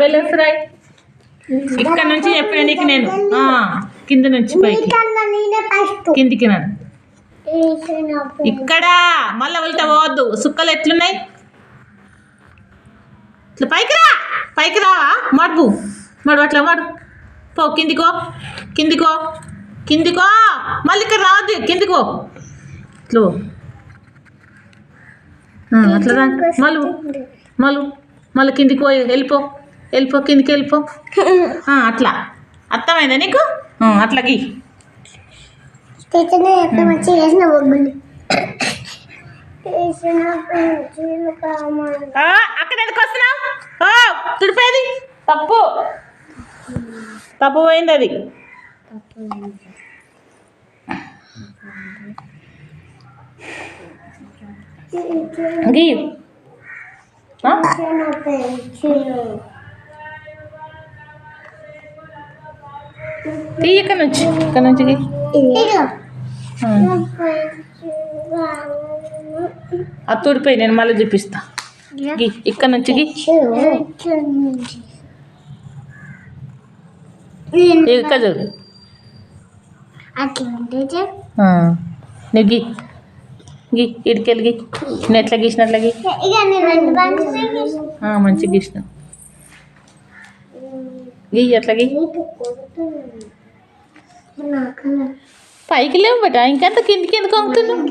Balloons రాయి. ఇక్కడ నుంచి చెప్పిన నీకు నేను కింద నుంచి పైకి కిందికి నన్ను ఇక్కడ మళ్ళీ వెళ్తే పోవద్దు. సుక్కలు ఎట్లున్నాయి ఇట్లా పైకి రావా మడుపు అట్లా మడు పో కిందికో మళ్ళీ ఇక్కడ రావద్దు కిందికో ఇట్లా అట్లా రా మళ్ళీ కిందికి పోయి వెళ్ళిపో కిందికి వెళ్ళిపో అట్లా అర్థమైందా నీకు అట్లా గీ అక్కడ ఎందుకు వస్తున్నావు తుడిపేది తప్పు పోయింది అది గీ ఇక్కడ నుంచి అది తుడిపోయి నేను మళ్ళీ చూపిస్తా. ఇక్కడ నుంచి ఇక్కడ చూడు నువ్వు ఇడికెళ్ళి నేను ఎట్లా గీసినట్లా మంచిగా గీసిన అట్లా పైకి లేవు బట ఇంకంత కిందికి ఎందుకు అమ్ముతున్నావు